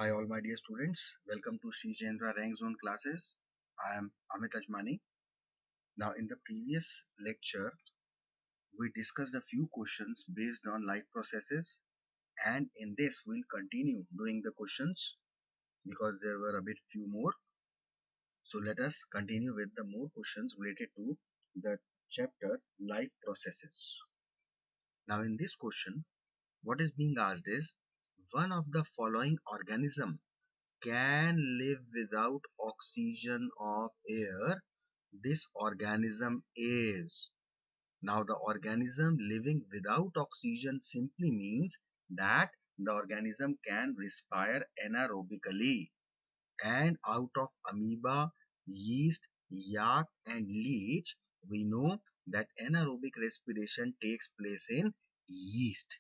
Hi all my dear students, welcome to Sri Jendra Rank Zone classes. I am Amit Ajmani. Now in the previous lecture, we discussed a few questions based on life processes, and in this we'll continue doing the questions because there were a bit few more. So let us continue with the more questions related to the chapter life processes. Now in this question, what is being asked is one of the following organism can live without oxygen of air. This organism is. Now the organism living without oxygen simply means that the organism can respire anaerobically, and out of amoeba, yeast, yak and leech we know that anaerobic respiration takes place in yeast.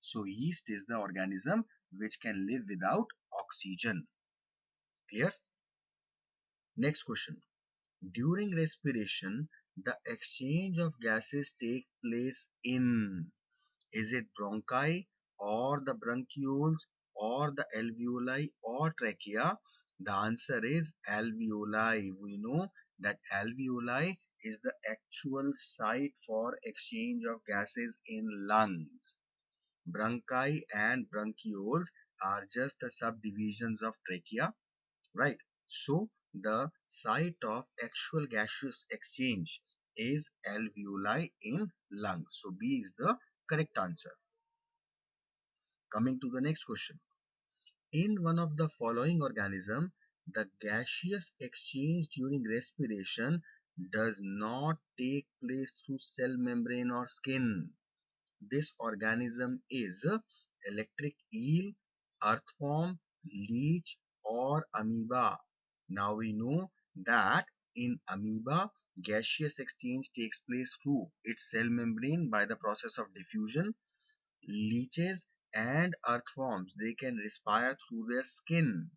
So yeast is the organism which can live without oxygen. Clear? Next question. During respiration, the exchange of gases take place in, is it bronchi or the bronchioles or the alveoli or trachea? The answer is alveoli. We know that alveoli is the actual site for exchange of gases in lungs. Bronchi and bronchioles are just the subdivisions of trachea, right? So the site of actual gaseous exchange is alveoli in lungs. So B is the correct answer. Coming to the next question. In one of the following organism, the gaseous exchange during respiration does not take place through cell membrane or skin. This organism is electric eel, earthworm, leech or amoeba. Now we know that in amoeba, gaseous exchange takes place through its cell membrane by the process of diffusion. Leeches and earthworms, they can respire through their skin,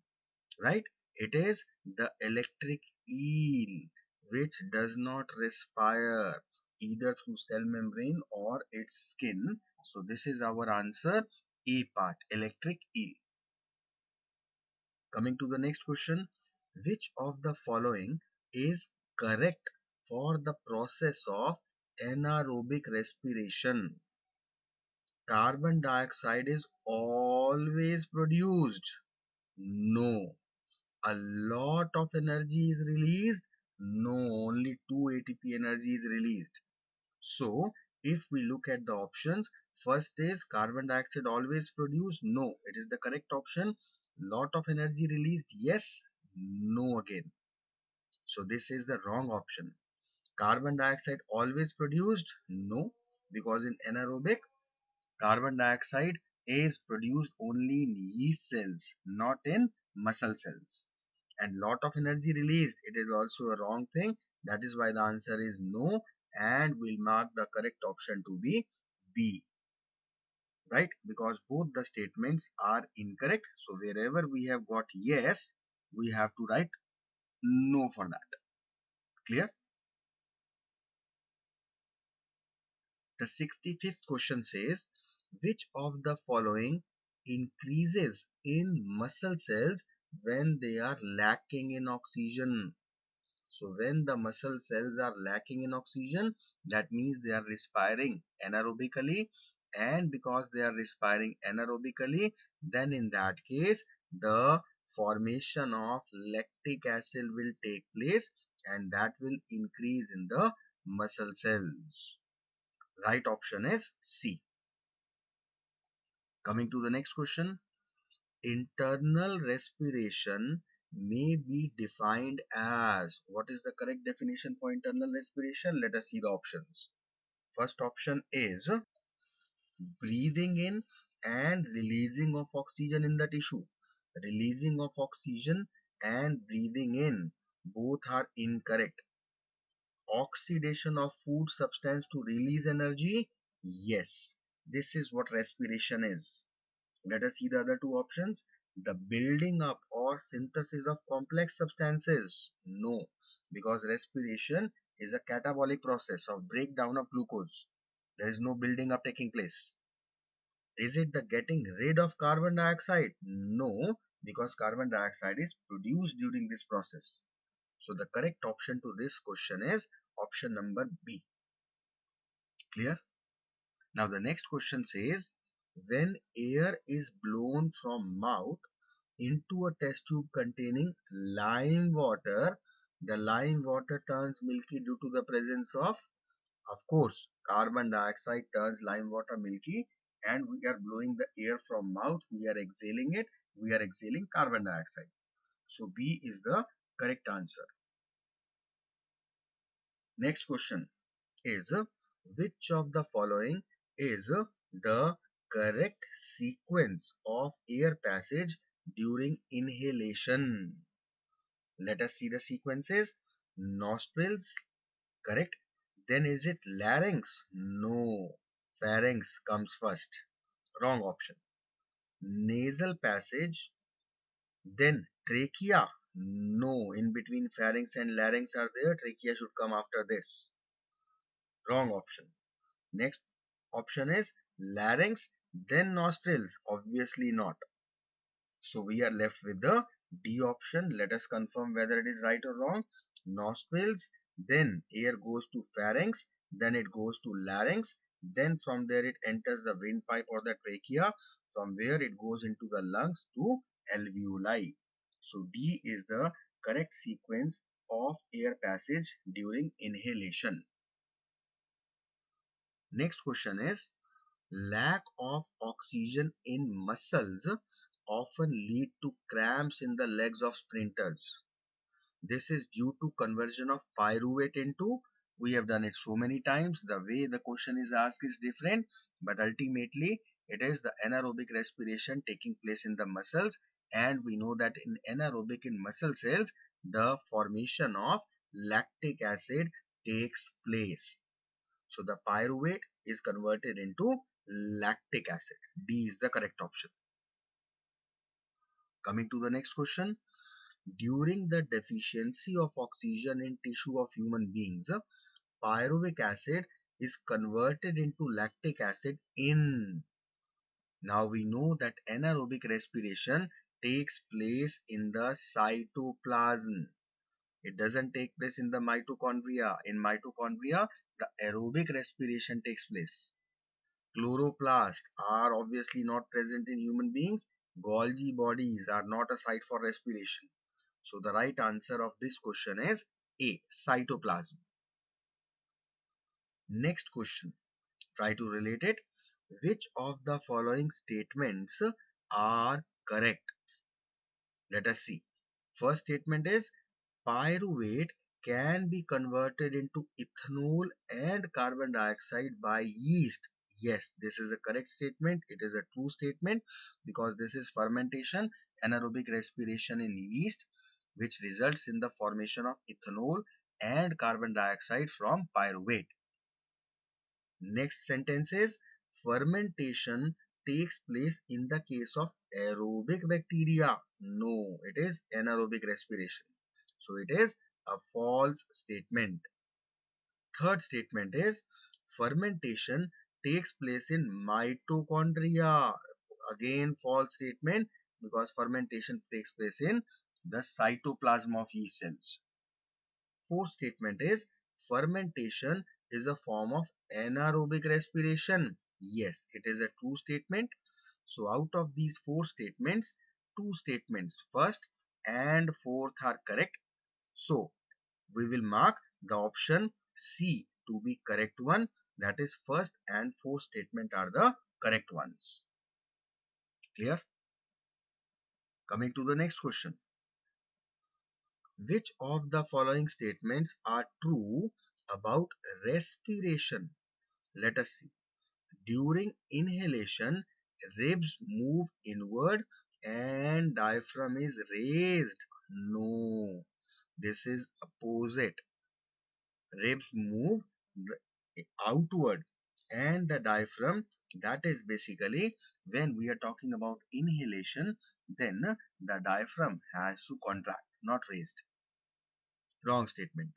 right? It is the electric eel which does not respire either through cell membrane or its skin. So this is our answer, A part, electric eel. Coming to the next question, which of the following is correct for the process of anaerobic respiration? Carbon dioxide is always produced. No. A lot of energy is released. No, only 2 ATP energy is released. So if we look at the options, first is carbon dioxide always produced. No, it is the correct option. Lot of energy released. Yes, no again. So this is the wrong option. Carbon dioxide always produced. No, because in anaerobic, carbon dioxide is produced only in yeast cells, not in muscle cells. And lot of energy released, it is also a wrong thing. That is why the answer is no, and we'll mark the correct option to be B, right? Because both the statements are incorrect. So wherever we have got yes, we have to write no for that. Clear? The 65th question says, which of the following increases in muscle cells when they are lacking in oxygen? So when the muscle cells are lacking in oxygen, that means they are respiring anaerobically, and because they are respiring anaerobically, then in that case the formation of lactic acid will take place, and that will increase in the muscle cells. Right option is C. Coming to the next question. Internal respiration may be defined as. What is the correct definition for internal respiration? Let us see the options. First option is breathing in and releasing of oxygen in the tissue. Releasing of oxygen and breathing in, both are incorrect. Oxidation of food substance to release energy, yes, this is what respiration is. Let us see the other two options. The building up or synthesis of complex substances, no, because respiration is a catabolic process of breakdown of glucose. There is no building up taking place. Is it the getting rid of carbon dioxide? No, because carbon dioxide is produced during this process. So the correct option to this question is option number B. Clear? Now the next question says, when air is blown from mouth into a test tube containing lime water, the lime water turns milky due to the presence of course, carbon dioxide turns lime water milky, and we are blowing the air from mouth, we are exhaling it, we are exhaling carbon dioxide. So B is the correct answer. Next question is, which of the following is the correct sequence of air passage during inhalation? Let us see the sequences. Nostrils, correct. Then is it larynx? No. Pharynx comes first. Wrong option. Nasal passage, then trachea? No. In between pharynx and larynx are there. Trachea should come after this. Wrong option. Next option is larynx, then nostrils. Obviously not. So we are left with the D option. Let us confirm whether it is right or wrong. Nostrils, then air goes to pharynx, then it goes to larynx, then from there it enters the windpipe or the trachea, from where it goes into the lungs to alveoli. So D is the correct sequence of air passage during inhalation. Next question is, lack of oxygen in muscles often lead to cramps in the legs of sprinters. This is due to conversion of pyruvate into, we have done it so many times, the way the question is asked is different, but ultimately it is the anaerobic respiration taking place in the muscles, and we know that in anaerobic in muscle cells, the formation of lactic acid takes place. So the pyruvate is converted into lactic acid. D is the correct option. Coming to the next question. During the deficiency of oxygen in tissue of human beings, pyruvic acid is converted into lactic acid in. Now we know that anaerobic respiration takes place in the cytoplasm. It doesn't take place in the mitochondria. In mitochondria, the aerobic respiration takes place. Chloroplasts are obviously not present in human beings. Golgi bodies are not a site for respiration. So the right answer of this question is A, cytoplasm. Next question. Try to relate it. Which of the following statements are correct? Let us see. First statement is, pyruvate can be converted into ethanol and carbon dioxide by yeast. Yes, this is a correct statement. It is a true statement because this is fermentation, anaerobic respiration in yeast, which results in the formation of ethanol and carbon dioxide from pyruvate. Next sentence is, fermentation takes place in the case of aerobic bacteria. No, it is anaerobic respiration. So it is a false statement. Third statement is, fermentation takes place in mitochondria. Again false statement because fermentation takes place in the cytoplasm of yeast cells. Fourth statement is, fermentation is a form of anaerobic respiration. Yes, it is a true statement. So out of these four statements, two statements, first and fourth, are correct. So we will mark the option C to be correct one. That is, first and fourth statement are the correct ones. Clear? Coming to the next question. Which of the following statements are true about respiration? Let us see. During inhalation, ribs move inward and diaphragm is raised. No, this is opposite. Ribs move outward and the diaphragm, that is basically when we are talking about inhalation, then the diaphragm has to contract, not raised. Wrong statement.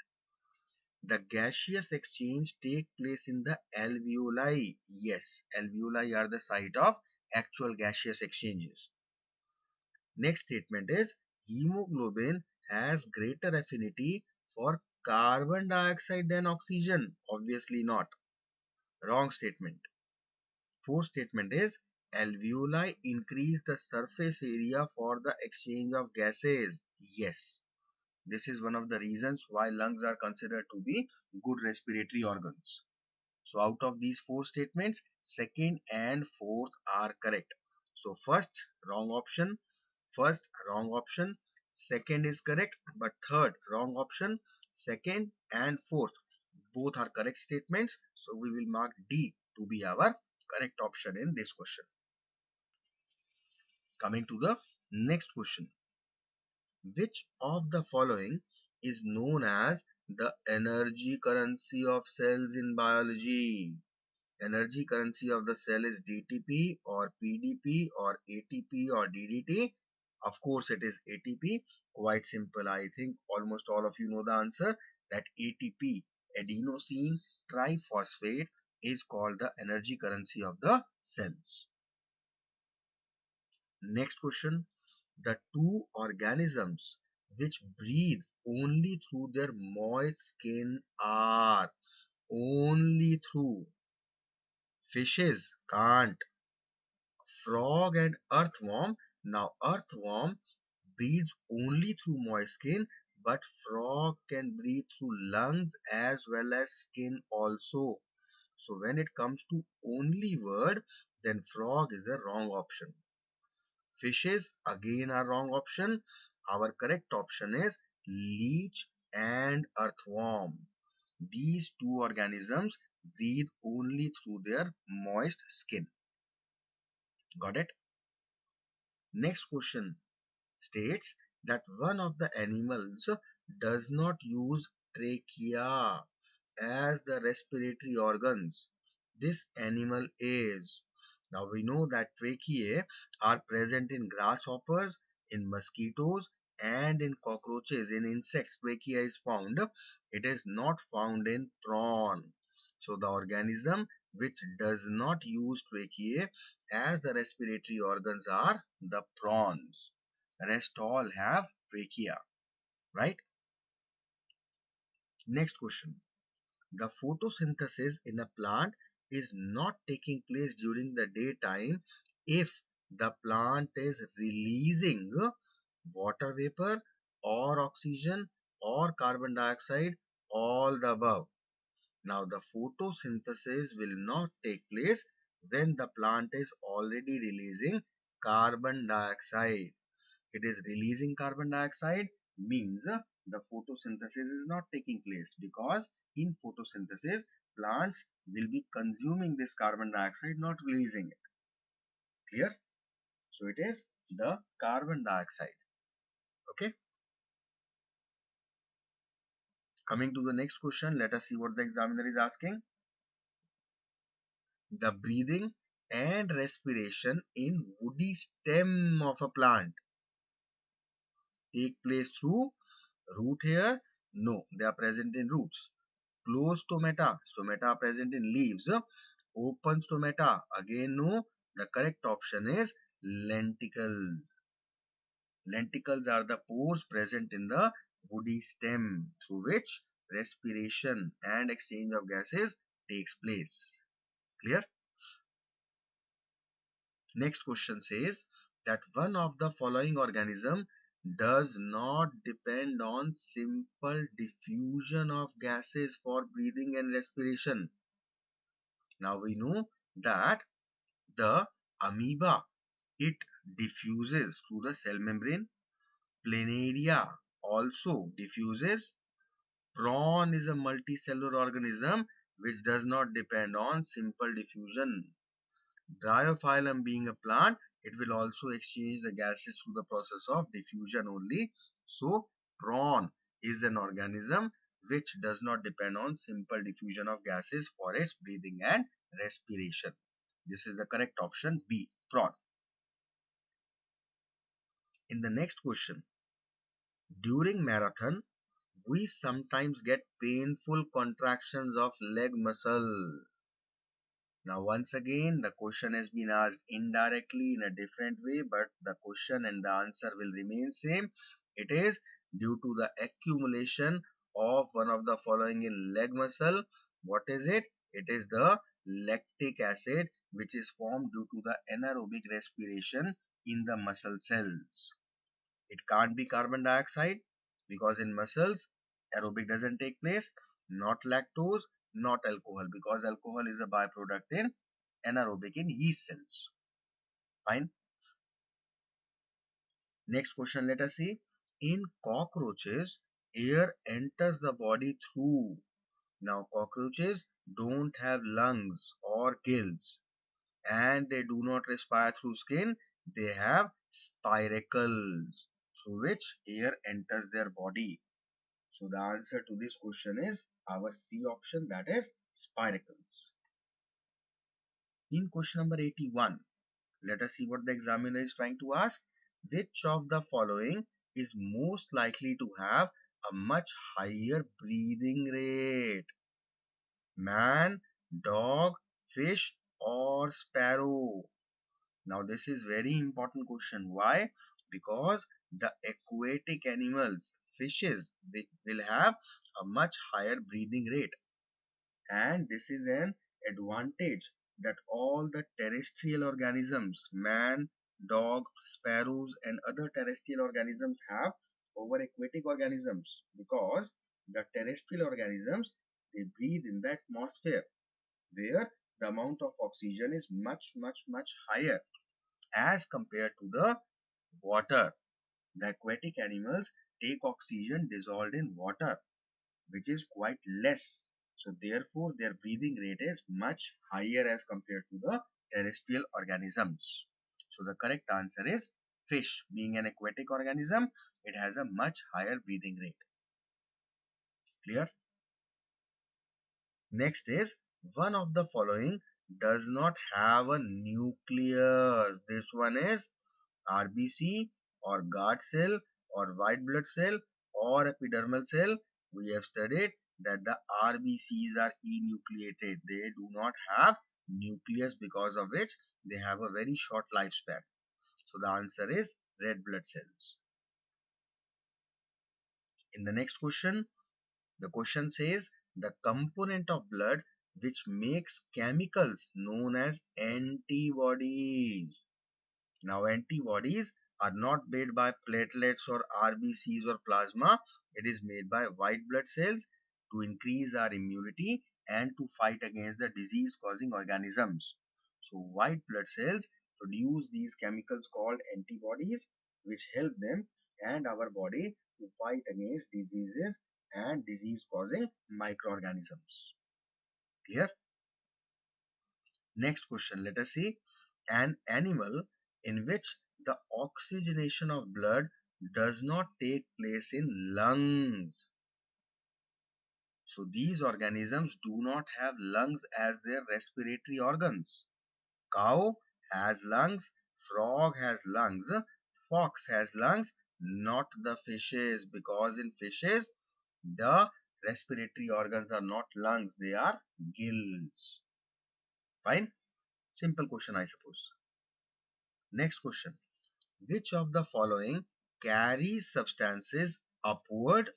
The gaseous exchange take place in the alveoli. Yes, alveoli are the site of actual gaseous exchanges. Next statement is hemoglobin has greater affinity for carbon dioxide than oxygen. Obviously not. Wrong statement. Fourth statement is alveoli increase the surface area for the exchange of gases. Yes. This is one of the reasons why lungs are considered to be good respiratory organs. So out of these four statements, second and fourth are correct. So first wrong option, second is correct, but third wrong option, second and fourth both are correct statements. So we will mark D to be our correct option in this question. Coming to the next question. Which of the following is known as the energy currency of cells in biology? Energy currency of the cell is DTP or PDP or ATP or DDT. Of course, it is ATP. Quite simple. I think almost all of you know the answer that ATP, adenosine triphosphate, is called the energy currency of the cells. Next question. The two organisms which breathe only through their moist skin are only through fishes can't, frog and earthworm. Now earthworm breathes only through moist skin, but frog can breathe through lungs as well as skin also. So when it comes to only word, then frog is a wrong option. Fishes again are wrong option. Our correct option is leech and earthworm. These two organisms breathe only through their moist skin. Got it? Next question states that one of the animals does not use trachea as the respiratory organs. This animal is. Now we know that tracheae are present in grasshoppers, in mosquitoes, and in cockroaches. In insects, trachea is found. It is not found in prawn. So the organism which does not use tracheae as the respiratory organs are the prawns. Rest all have trachea, right? Next question. The photosynthesis in a plant is not taking place during the daytime if the plant is releasing water vapor or oxygen or carbon dioxide, all the above. Now the photosynthesis will not take place when the plant is already releasing carbon dioxide. It is releasing carbon dioxide means the photosynthesis is not taking place, because in photosynthesis plants will be consuming this carbon dioxide, not releasing it. Clear? So it is the carbon dioxide. Okay. Coming to the next question, let us see what the examiner is asking. The breathing and respiration in woody stem of a plant take place through root hair? No, they are present in roots. Closed stomata, stomata are present in leaves. Open stomata, again no. The correct option is lenticels. Lenticels are the pores present in the woody stem through which respiration and exchange of gases takes place. Clear? Next question says that one of the following organism does not depend on simple diffusion of gases for breathing and respiration. Now we know that the amoeba, it diffuses through the cell membrane. Planaria also diffuses. Prawn is a multicellular organism which does not depend on simple diffusion. Bryophyllum being a plant, it will also exchange the gases through the process of diffusion only. So prawn is an organism which does not depend on simple diffusion of gases for its breathing and respiration. This is the correct option B, prawn. In the next question, during marathon, we sometimes get painful contractions of leg muscles. Now, once again, the question has been asked indirectly in a different way, but the question and the answer will remain same. It is due to the accumulation of one of the following in leg muscle. What is it? It is the lactic acid, which is formed due to the anaerobic respiration in the muscle cells. It can't be carbon dioxide because in muscles, aerobic doesn't take place, not lactose, not alcohol because alcohol is a byproduct in anaerobic in yeast cells. Fine. Next question, let us see. In cockroaches, air enters the body through. Now, cockroaches don't have lungs or gills and they do not respire through skin. They have spiracles through which air enters their body. So the answer to this question is our C option, that is spiracles. In question number 81, let us see what the examiner is trying to ask. Which of the following is most likely to have a much higher breathing rate? Man, dog, fish or sparrow? Now this is very important question. Why? Because the aquatic animals, fishes, they will have a much higher breathing rate. And this is an advantage that all the terrestrial organisms, man, dog, sparrows and other terrestrial organisms have over aquatic organisms, because the terrestrial organisms, they breathe in the atmosphere where the amount of oxygen is much higher as compared to the water. The aquatic animals take oxygen dissolved in water, which is quite less. So therefore their breathing rate is much higher as compared to the terrestrial organisms. So the correct answer is fish. Being an aquatic organism, it has a much higher breathing rate. Clear? Next is, one of the following does not have a nucleus. This one is RBC or guard cell or white blood cell or epidermal cell. We have studied that the RBCs are enucleated. They do not have nucleus, because of which they have a very short lifespan. So the answer is red blood cells. In the next question, the question says the component of blood which makes chemicals known as antibodies. Now, antibodies are not made by platelets or RBCs or plasma. It is made by white blood cells to increase our immunity and to fight against the disease causing organisms. So, white blood cells produce these chemicals called antibodies, which help them and our body to fight against diseases and disease causing microorganisms. Clear? Next question, let us see. An animal in which the oxygenation of blood does not take place in lungs. So these organisms do not have lungs as their respiratory organs. Cow has lungs, frog has lungs, fox has lungs, not the fishes, because in fishes the respiratory organs are not lungs, they are gills. Fine? Simple question, I suppose. Next question. Which of the following carries substances upward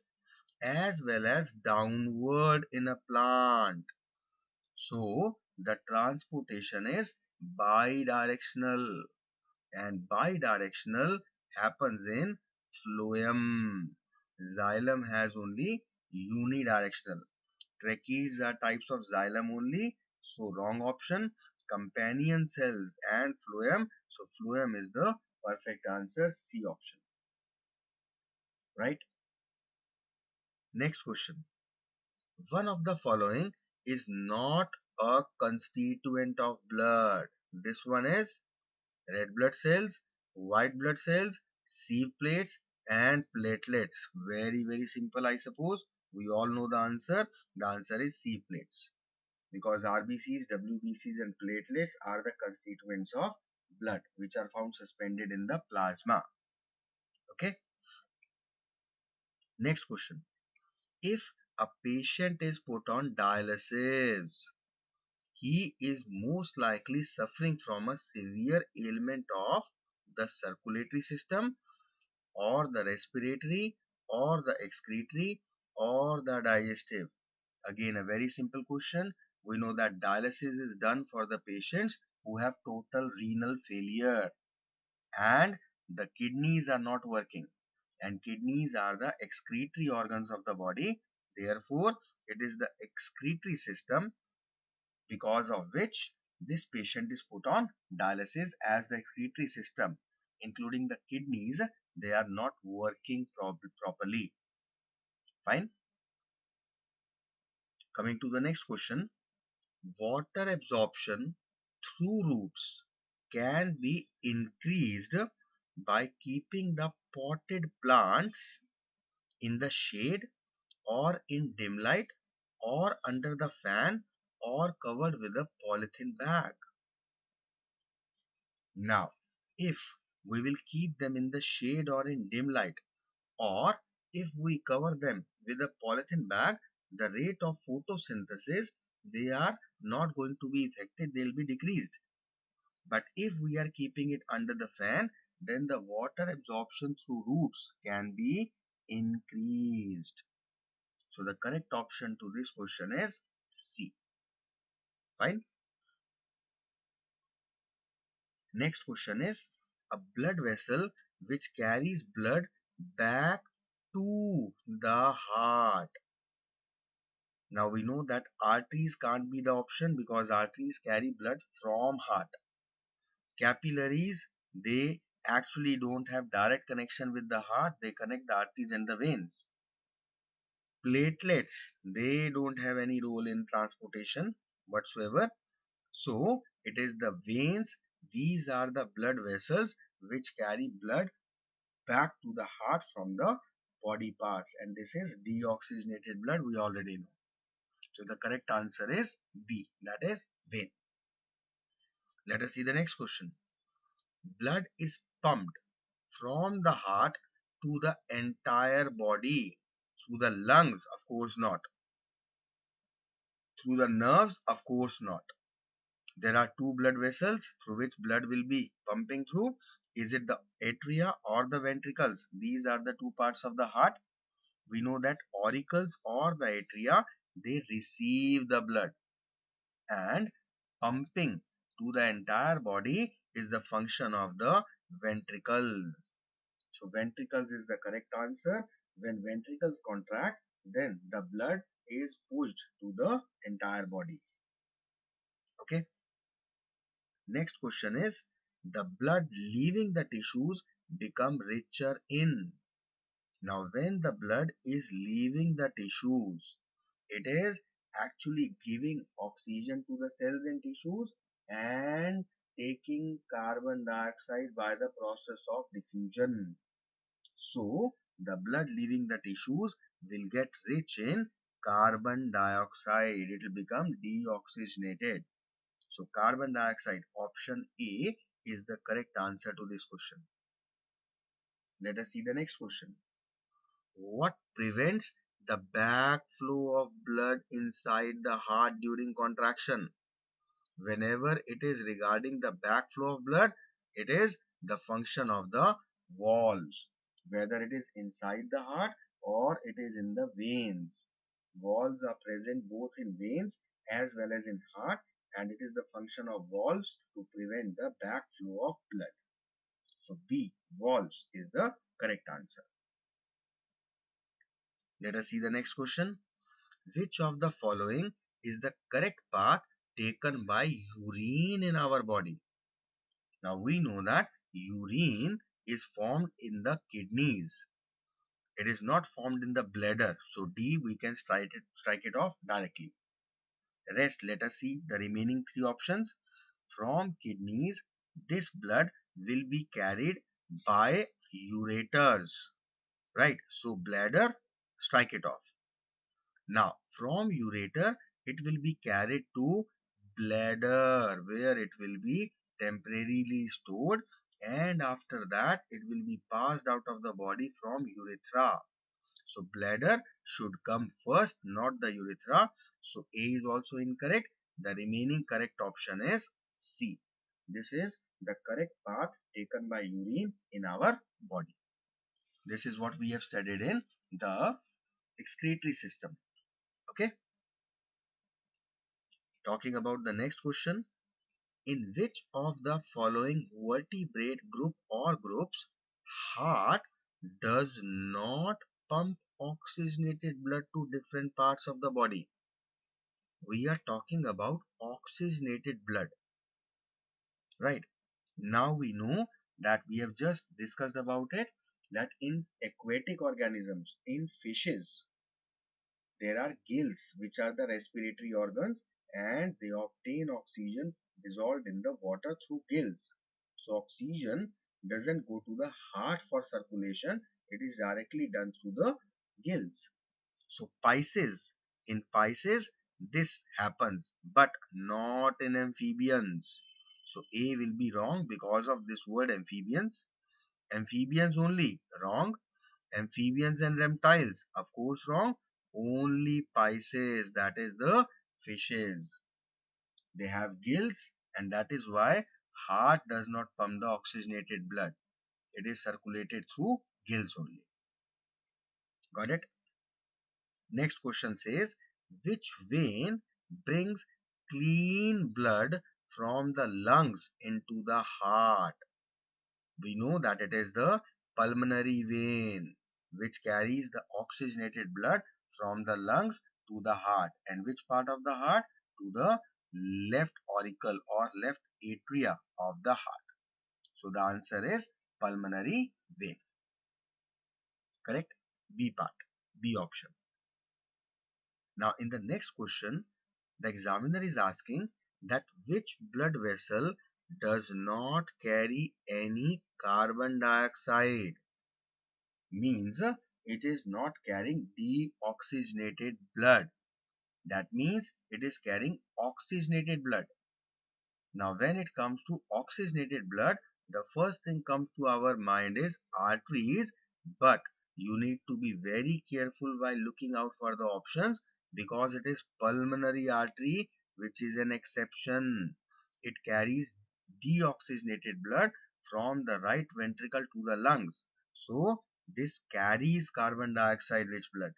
as well as downward in a plant? So the transportation is bidirectional, and bidirectional happens in phloem. Xylem has only unidirectional. Tracheids are types of xylem only, so wrong option. Companion cells and phloem, so phloem is the perfect answer, C option. Right? Next question. One of the following is not a constituent of blood. This one is red blood cells, white blood cells, sieve plates and platelets. Very simple, I suppose. We all know the answer. The answer is sieve plates, because RBCs, WBCs and platelets are the constituents of blood which are found suspended in the plasma. Okay. Next question. If a patient is put on dialysis, he is most likely suffering from a severe ailment of the circulatory system or the respiratory or the excretory or the digestive. Again, a very simple question. We know that dialysis is done for the patients who have total renal failure and the kidneys are not working, and kidneys are the excretory organs of the body. Therefore, it is the excretory system because of which this patient is put on dialysis, as the excretory system including the kidneys, they are not working properly. Fine. Coming to the next question, water absorption through roots can be increased by keeping the potted plants in the shade or in dim light or under the fan or covered with a polythene bag. Now, if we will keep them in the shade or in dim light, or if we cover them with a polythene bag, the rate of photosynthesis, they are not going to be affected, they'll be decreased. But if we are keeping it under the fan, then the water absorption through roots can be increased. So the correct option to this question is C. Fine. Next question is, a blood vessel which carries blood back to the heart. Now we know that arteries can't be the option because arteries carry blood from heart. Capillaries, they actually don't have direct connection with the heart, they connect the arteries and the veins. Platelets, they don't have any role in transportation whatsoever. So it is the veins, these are the blood vessels which carry blood back to the heart from the body parts, and this is deoxygenated blood, we already know. So the correct answer is B, that is vein. Let us see the next question. Blood is pumped from the heart to the entire body. Through the lungs? Of course not. Through the nerves? Of course not. There are two blood vessels through which blood will be pumping through. Is it the atria or the ventricles? These are the two parts of the heart. We know that auricles or the atria, they receive the blood, and pumping to the entire body is the function of the ventricles. So ventricles is the correct answer. When ventricles contract, then the blood is pushed to the entire body. Okay. Next question is, the blood leaving the tissues become richer in. Now when the blood is leaving the tissues, it is actually giving oxygen to the cells and tissues and taking carbon dioxide by the process of diffusion. So the blood leaving the tissues will get rich in carbon dioxide. It will become deoxygenated. So carbon dioxide, option A, is the correct answer to this question. Let us see the next question. What prevents the backflow of blood inside the heart during contraction? Whenever it is regarding the backflow of blood, it is the function of the valves, whether it is inside the heart or it is in the veins. Valves are present both in veins as well as in heart, and it is the function of valves to prevent the backflow of blood. So B, valves, is the correct answer. Let us see the next question. Which of the following is the correct path taken by urine in our body? Now we know that urine is formed in the kidneys. It is not formed in the bladder. So D, we can strike it off directly. Rest, let us see the remaining three options. From kidneys, this blood will be carried by ureters. Right? So bladder, strike it off. Now, from ureter, it will be carried to bladder, where it will be temporarily stored, and after that it will be passed out of the body from urethra. So bladder should come first, not the urethra. So A is also incorrect. The remaining correct option is C. This is the correct path taken by urine in our body. This is what we have studied in the excretory system. Okay. Talking about the next question. In which of the following vertebrate group or groups heart does not pump oxygenated blood to different parts of the body? We are talking about oxygenated blood, right? Now we know that we have just discussed about it, that in aquatic organisms, in fishes, there are gills which are the respiratory organs, and they obtain oxygen dissolved in the water through gills. So oxygen doesn't go to the heart for circulation, it is directly done through the gills. So Pisces, in Pisces this happens, but not in amphibians. So A will be wrong because of this word amphibians. Amphibians only wrong. Amphibians and reptiles, of course wrong. Only Pisces, that is the fishes. They have gills, and that is why heart does not pump the oxygenated blood. It is circulated through gills only. Got it? Next question says, which vein brings clean blood from the lungs into the heart? We know that it is the pulmonary vein, which carries the oxygenated blood from the lungs to the heart. And which part of the heart? To the left auricle or left atria of the heart. So the answer is pulmonary vein. Correct? B part, B option. Now in the next question, the examiner is asking that which blood vessel does not carry any carbon dioxide, means it is not carrying deoxygenated blood. That means it is carrying oxygenated blood. Now when it comes to oxygenated blood, the first thing comes to our mind is arteries, but you need to be very careful while looking out for the options, because it is pulmonary artery which is an exception. It carries deoxygenated blood from the right ventricle to the lungs. So this carries carbon dioxide rich blood.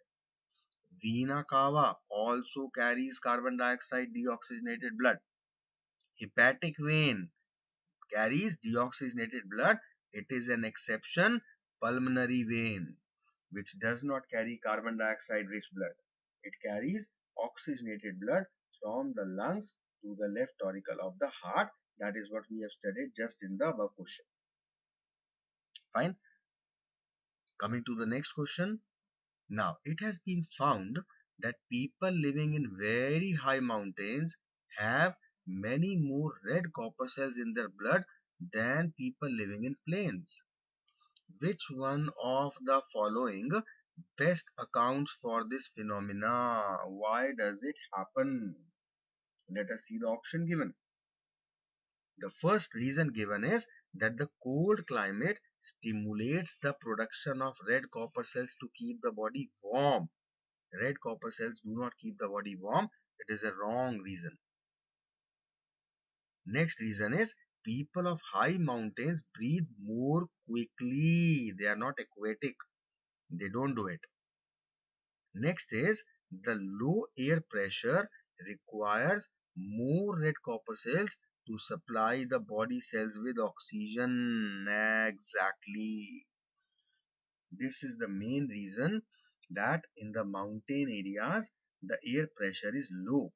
Vena cava also carries carbon dioxide deoxygenated blood. Hepatic vein carries deoxygenated blood. It is an exception. Pulmonary vein, which does not carry carbon dioxide rich blood. It carries oxygenated blood from the lungs to the left auricle of the heart. That is what we have studied just in the above question. Fine. Coming to the next question. Now, it has been found that people living in very high mountains have many more red corpuscles in their blood than people living in plains. Which one of the following best accounts for this phenomena? Why does it happen? Let us see the option given. The first reason given is that the cold climate stimulates the production of red corpuscles to keep the body warm. Red corpuscles do not keep the body warm. It is a wrong reason. Next reason is people of high mountains breathe more quickly. They are not aquatic. They don't do it. Next is the low air pressure requires more red corpuscles to supply the body cells with oxygen. Exactly. This is the main reason that in the mountain areas the air pressure is low.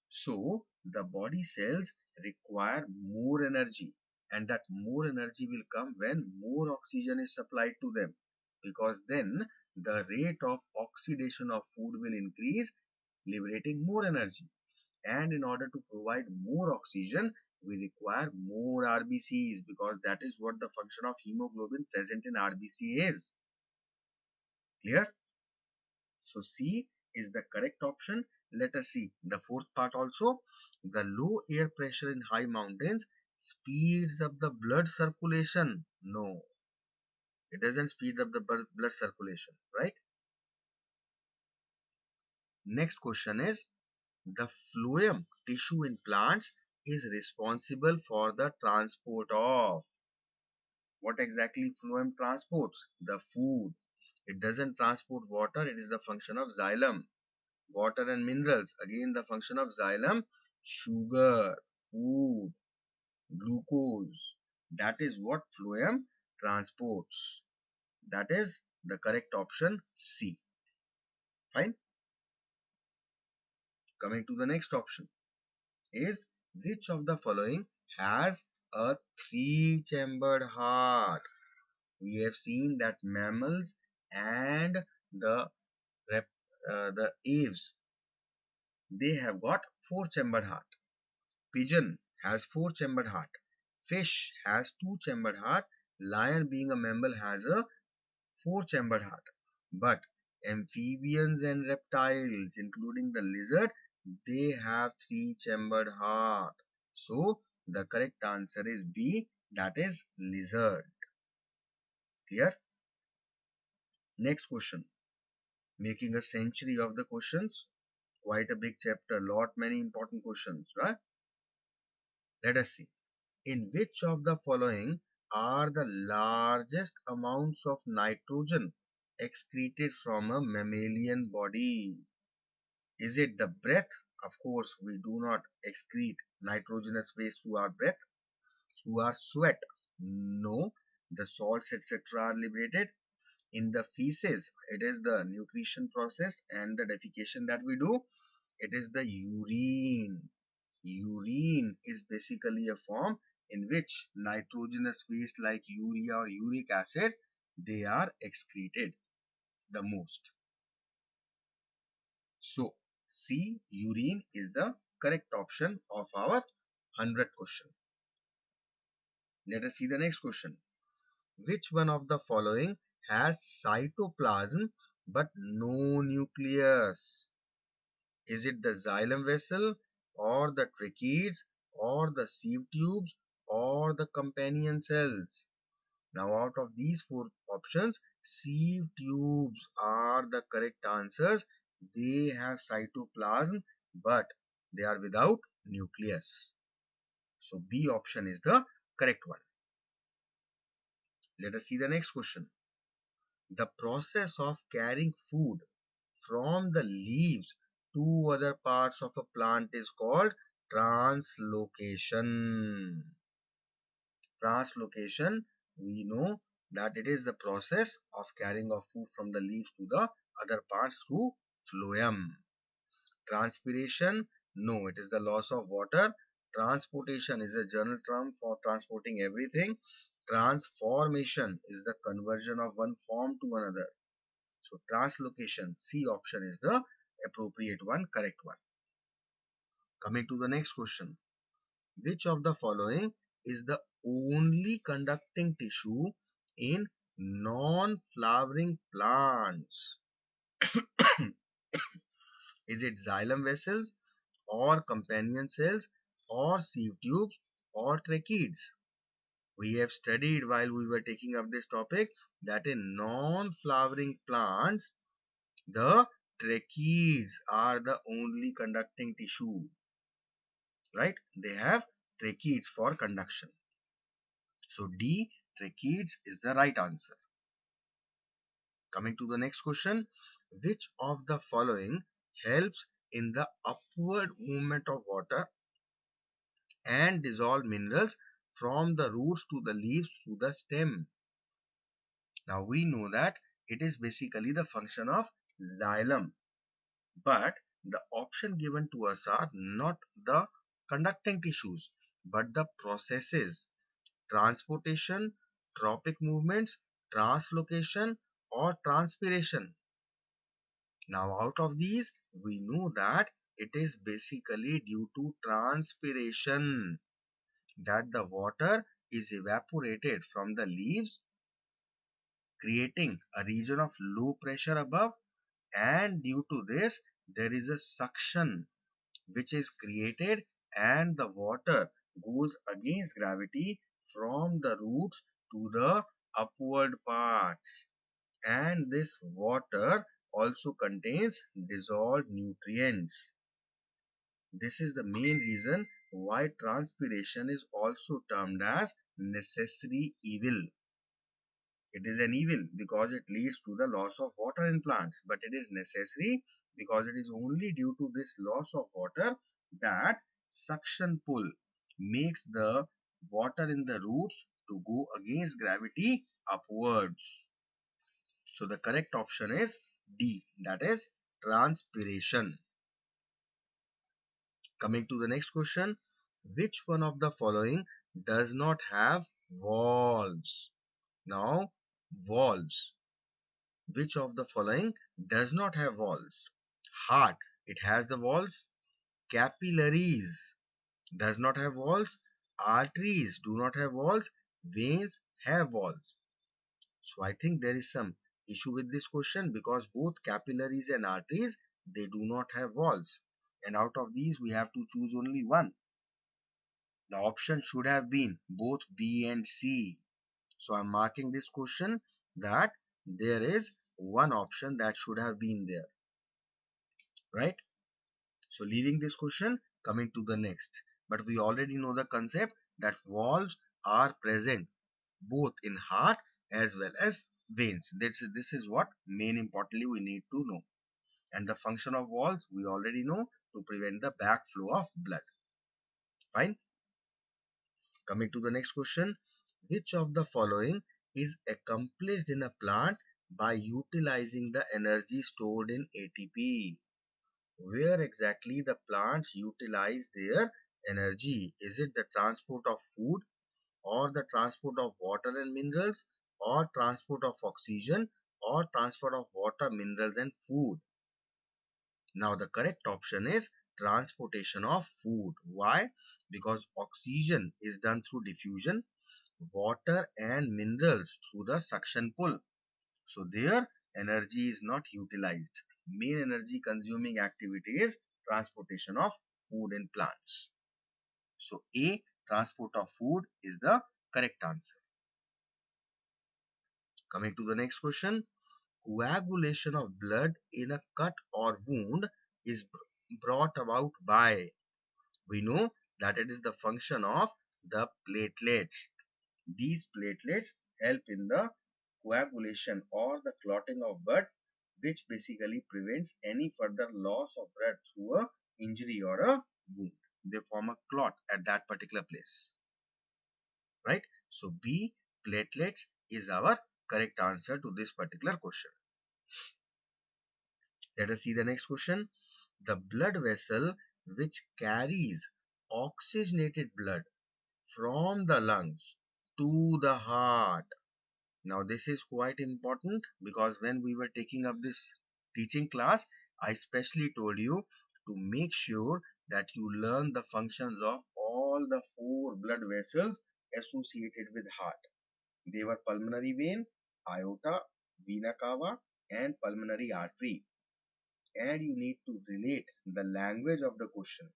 So the body cells require more energy, and that more energy will come when more oxygen is supplied to them, because then the rate of oxidation of food will increase, liberating more energy. And in order to provide more oxygen, we require more RBCs, because that is what the function of hemoglobin present in RBC is. Clear? So C is the correct option. Let us see the fourth part also. The low air pressure in high mountains speeds up the blood circulation. No, it doesn't speed up the blood circulation, right? Next question is, The phloem tissue in plants is responsible for the transport of what exactly phloem transports? The food. It doesn't transport water, it is the function of xylem. Water and minerals, again the function of xylem. Sugar, food, glucose. That is what phloem transports. That is the correct option C. Fine. Coming to the next option is which of the following has a three-chambered heart? We have seen that mammals and the rep, the aves, they have got four-chambered heart. Pigeon has four-chambered heart. Fish has two-chambered heart. Lion, being a mammal, has a four-chambered heart. But amphibians and reptiles, including the lizard, they have three-chambered heart. So the correct answer is B, that is lizard. Clear? Next question. Making a century of the questions. Quite a big chapter, lot many important questions, right? Let us see. In which of the following are the largest amounts of nitrogen excreted from a mammalian body? Is it the breath? Of course, we do not excrete nitrogenous waste through our breath, through our sweat. No, the salts etc. are liberated. In the feces, it is the nutrition process and the defecation that we do. It is the urine. Urine is basically a form in which nitrogenous waste like urea or uric acid, they are excreted the most. So C, urine is the correct option of our 100th question. Let us see the next question. Which one of the following has cytoplasm but no nucleus? Is it the xylem vessel or the tracheids or the sieve tubes or the companion cells? Now out of these four options, sieve tubes are the correct answers. They have cytoplasm but they are without nucleus. So B option is the correct one. Let us see the next question. The process of carrying food from the leaves to other parts of a plant is called translocation. Translocation, we know that it is the process of carrying of food from the leaves to the other parts through phloem. Transpiration, no, it is the loss of water. Transportation is a general term for transporting everything. Transformation is the conversion of one form to another. So translocation, C option is the appropriate one, correct one. Coming to the next question. Which of the following is the only conducting tissue in non-flowering plants? Is it xylem vessels or companion cells or sieve tubes or tracheids? We have studied while we were taking up this topic that in non-flowering plants, the tracheids are the only conducting tissue, right? They have tracheids for conduction. So D, tracheids is the right answer. Coming to the next question, which of the following helps in the upward movement of water and dissolved minerals from the roots to the leaves to the stem? Now we know that it is basically the function of xylem, but the option given to us are not the conducting tissues but the processes: transportation, tropic movements, translocation or transpiration. Now out of these we know that it is basically due to transpiration that the water is evaporated from the leaves, creating a region of low pressure above, and due to this there is a suction which is created and the water goes against gravity from the roots to the upward parts, and this water also contains dissolved nutrients. This is the main reason why transpiration is also termed as necessary evil. It is an evil because it leads to the loss of water in plants, but it is necessary because it is only due to this loss of water that suction pull makes the water in the roots to go against gravity upwards. So the correct option is D, that is transpiration. Coming to the next question, which one of the following does not have valves? Now, valves. Which of the following does not have valves? Heart, it has the valves. Capillaries does not have valves. Arteries do not have valves. Veins have valves. So I think there is some issue with this question because both capillaries and arteries, they do not have valves. And out of these, we have to choose only one. The option should have been both B and C. So I'm marking this question that there is one option that should have been there, right? So leaving this question, coming to the next. But we already know the concept that valves are present both in heart as well as veins. This is what main importantly we need to know. And the function of valves we already know, to prevent the backflow of blood. Fine. Coming to the next question. Which of the following is accomplished in a plant by utilizing the energy stored in ATP? Where exactly the plants utilize their energy? Is it the transport of food, or the transport of water and minerals, or transport of oxygen, or transport of water, minerals and food? Now the correct option is transportation of food. Why? Because oxygen is done through diffusion, water and minerals through the suction pull. So their energy is not utilized. Main energy consuming activity is transportation of food in plants. So A, transport of food, is the correct answer. Coming to the next question. Coagulation of blood in a cut or wound is brought about by. We know that it is the function of the platelets. These platelets help in the coagulation or the clotting of blood, which basically prevents any further loss of blood through a injury or a wound. They form a clot at that particular place, right? So B, platelets, is our correct answer to this particular question. Let us see the next question. The blood vessel which carries oxygenated blood from the lungs to the heart. Now this is quite important because when we were taking up this teaching class, I specially told you to make sure that you learn the functions of all the four blood vessels associated with heart. They were pulmonary vein, aorta, vena cava and pulmonary artery. And you need to relate the language of the question.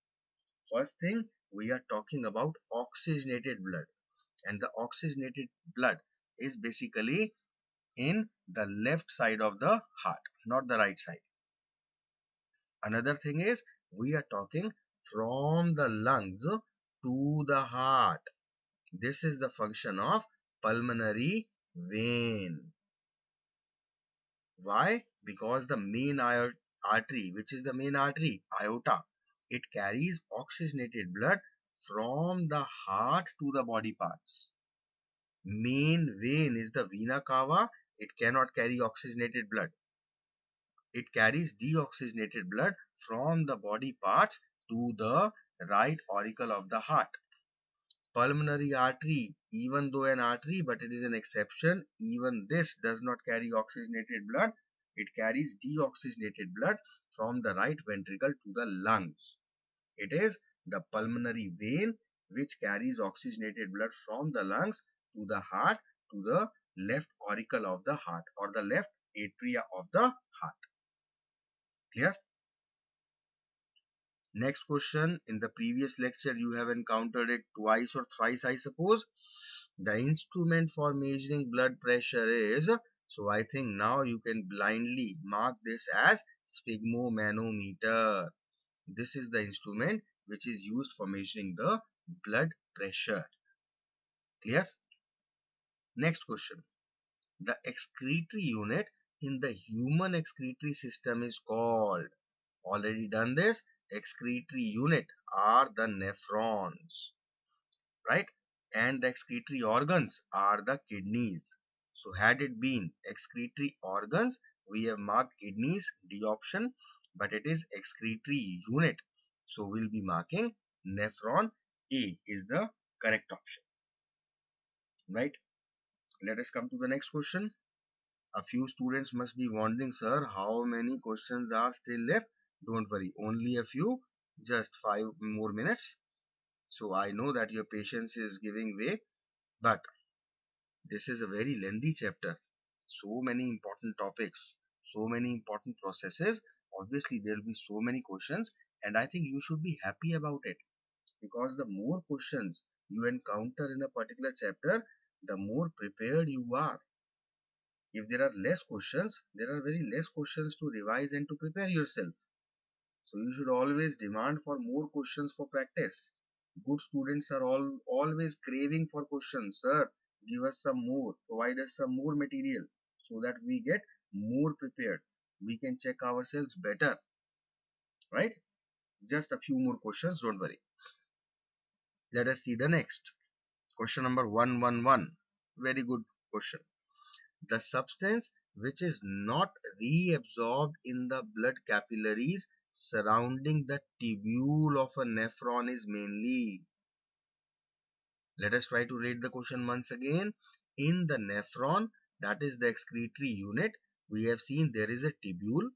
First thing, we are talking about oxygenated blood, and the oxygenated blood is basically in the left side of the heart, not the right side. Another thing is, we are talking from the lungs to the heart. This is the function of pulmonary vein. Why? Because the main artery, which is the main artery, aorta, it carries oxygenated blood from the heart to the body parts. Main vein is the vena cava. It cannot carry oxygenated blood. It carries deoxygenated blood from the body parts to the right auricle of the heart. Pulmonary artery, even though an artery, but it is an exception. Even this does not carry oxygenated blood. It carries deoxygenated blood from the right ventricle to the lungs. It is the pulmonary vein which carries oxygenated blood from the lungs to the heart, to the left auricle of the heart or the left atria of the heart. Clear? Next question. In the previous lecture, you have encountered it twice or thrice, I suppose. The instrument for measuring blood pressure is, so I think now you can blindly mark this as sphygmomanometer. This is the instrument which is used for measuring the blood pressure. Clear? Next question. The excretory unit in the human excretory system is called, already done this, excretory unit are the nephrons, right? And the excretory organs are the kidneys. So had it been excretory organs, we have marked kidneys, D option, but it is excretory unit. So we'll be marking nephron. A is the correct option, right? Let us come to the next question. A few students must be wondering, sir, how many questions are still left? Don't worry, only a few, just 5 more minutes. So I know that your patience is giving way, but this is a very lengthy chapter. So many important topics, so many important processes. Obviously, there will be so many questions, and I think you should be happy about it, because the more questions you encounter in a particular chapter, the more prepared you are. If there are less questions, there are very less questions to revise and to prepare yourself. So you should always demand for more questions for practice. Good students are always craving for questions. Sir, give us some more, provide us some more material so that we get more prepared. We can check ourselves better, right? Just a few more questions, don't worry. Let us see the next. Question number 111. Very good question. The substance which is not reabsorbed in the blood capillaries surrounding the tubule of a nephron is mainly. Let us try to read the question once again. In the nephron, that is the excretory unit, we have seen there is a tubule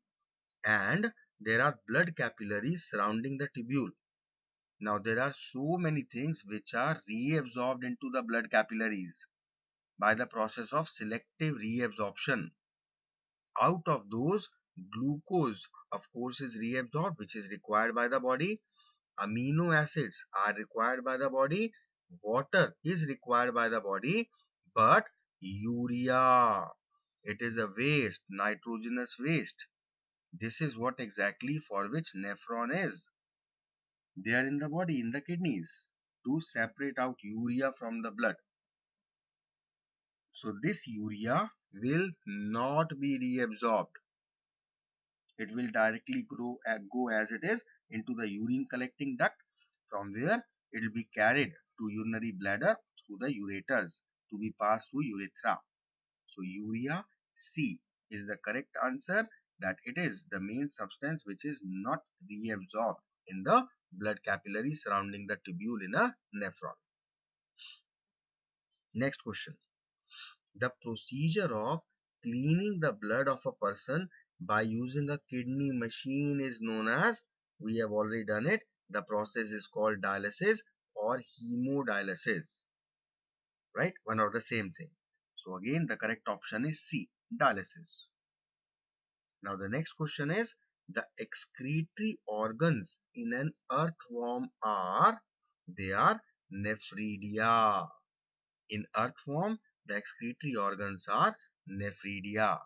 and there are blood capillaries surrounding the tubule. Now there are so many things which are reabsorbed into the blood capillaries by the process of selective reabsorption. Out of those, glucose of course is reabsorbed, which is required by the body. Amino acids are required by the body. Water is required by the body. But urea, it is a waste, nitrogenous waste. This is what exactly for which nephron is. They are in the body, in the kidneys, to separate out urea from the blood. So this urea will not be reabsorbed. It will directly go as it is into the urine collecting duct, from where it will be carried to urinary bladder through the ureters to be passed through urethra. So urea C is the correct answer, that it is the main substance which is not reabsorbed in the blood capillary surrounding the tubule in a nephron. Next question. The procedure of cleaning the blood of a person by using a kidney machine is known as, we have already done it, the process is called dialysis or hemodialysis, right? One or the same thing. So again, the correct option is C, dialysis. Now the next question is, the excretory organs in an earthworm are, they are nephridia. In earthworm, the excretory organs are nephridia.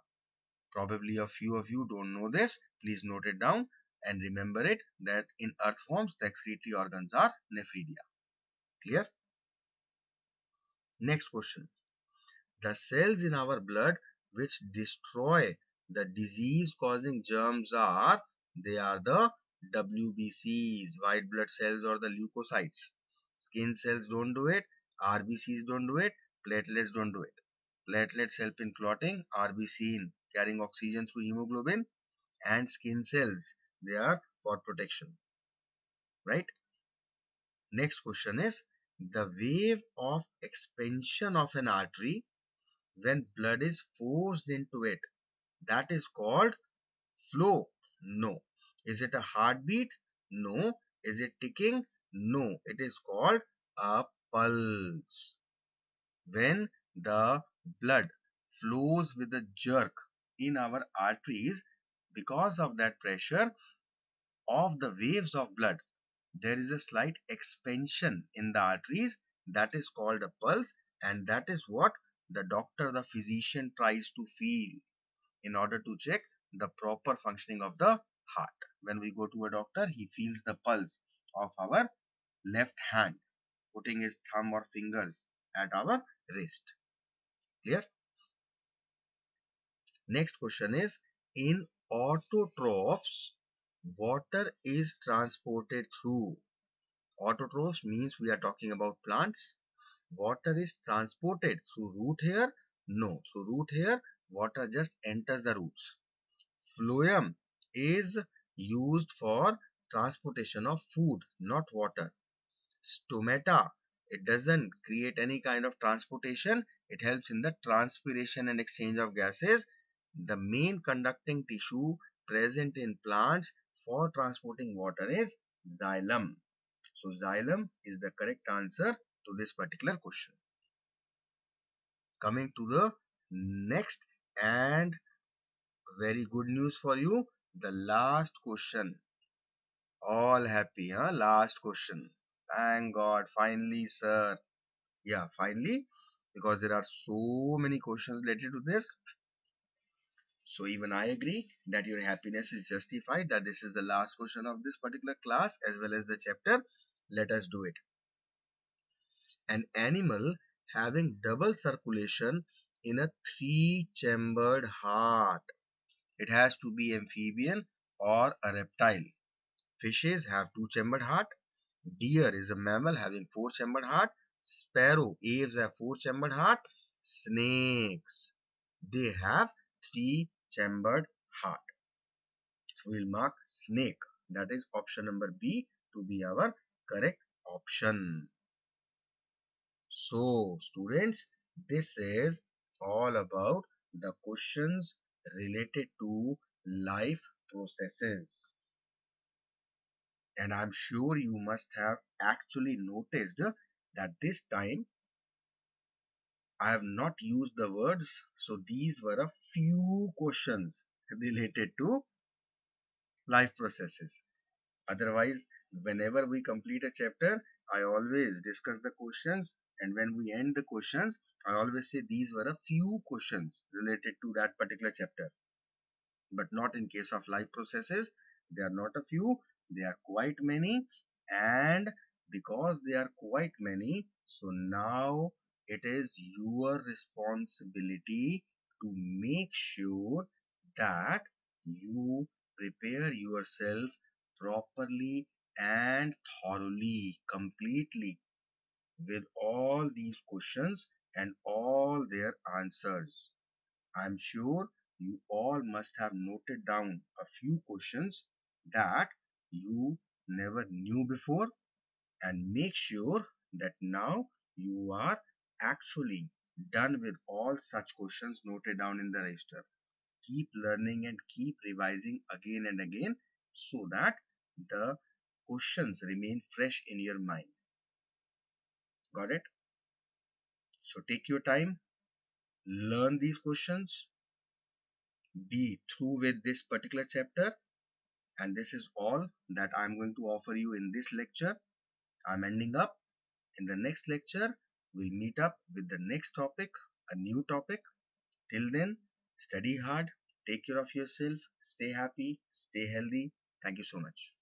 Probably a few of you don't know this. Please note it down and remember it, that in earthworms, the excretory organs are nephridia. Clear? Next question. The cells in our blood which destroy the disease causing germs are, they are the WBCs, white blood cells or the leukocytes. Skin cells don't do it, RBCs don't do it, platelets don't do it. Platelets help in clotting, RBC in carrying oxygen through hemoglobin, and skin cells, they are for protection, right? Next question is, the wave of expansion of an artery when blood is forced into it, that is called flow. No. Is it a heartbeat? No. Is it ticking? No. It is called a pulse. When the blood flows with a jerk in our arteries, because of that pressure of the waves of blood, there is a slight expansion in the arteries, that is called a pulse, and that is what the doctor, the physician tries to feel in order to check the proper functioning of the heart. When we go to a doctor, he feels the pulse of our left hand, putting his thumb or fingers at our wrist. Clear? Next question is, in autotrophs, water is transported through. Autotrophs means we are talking about plants. Water is transported through root hair? No, through root hair, water just enters the roots. Phloem is used for transportation of food, not water. Stomata, it doesn't create any kind of transportation. It helps in the transpiration and exchange of gases. The main conducting tissue present in plants for transporting water is xylem. So xylem is the correct answer to this particular question. Coming to the next, and very good news for you, the last question. All happy, huh? Last question. Thank God, finally, sir. Yeah, finally, because there are so many questions related to this. So even I agree that your happiness is justified, that this is the last question of this particular class as well as the chapter. Let us do it. An animal having double circulation in a three-chambered heart. It has to be amphibian or a reptile. Fishes have two-chambered heart. Deer is a mammal having four-chambered heart. Sparrow, aves have four-chambered heart. Snakes, they have three-chambered heart. So we'll mark snake. That is option number B to be our correct option. So students, this is all about the questions related to life processes. And I'm sure you must have actually noticed that this time I have not used the words. So these were a few questions related to life processes. Otherwise, whenever we complete a chapter, I always discuss the questions, and when we end the questions, I always say these were a few questions related to that particular chapter. But not in case of life processes. They are not a few, they are quite many, and because they are quite many, so now it is your responsibility to make sure that you prepare yourself properly and thoroughly, completely, with all these questions and all their answers. I'm sure you all must have noted down a few questions that you never knew before, and make sure that now you are actually done with all such questions noted down in the register. Keep learning and keep revising again and again so that the questions remain fresh in your mind. Got it? So take your time, learn these questions, be through with this particular chapter, and this is all that I'm going to offer you in this lecture. I'm ending up. In the next lecture, we'll meet up with the next topic, a new topic. Till then, study hard, take care of yourself, stay happy, stay healthy. Thank you so much.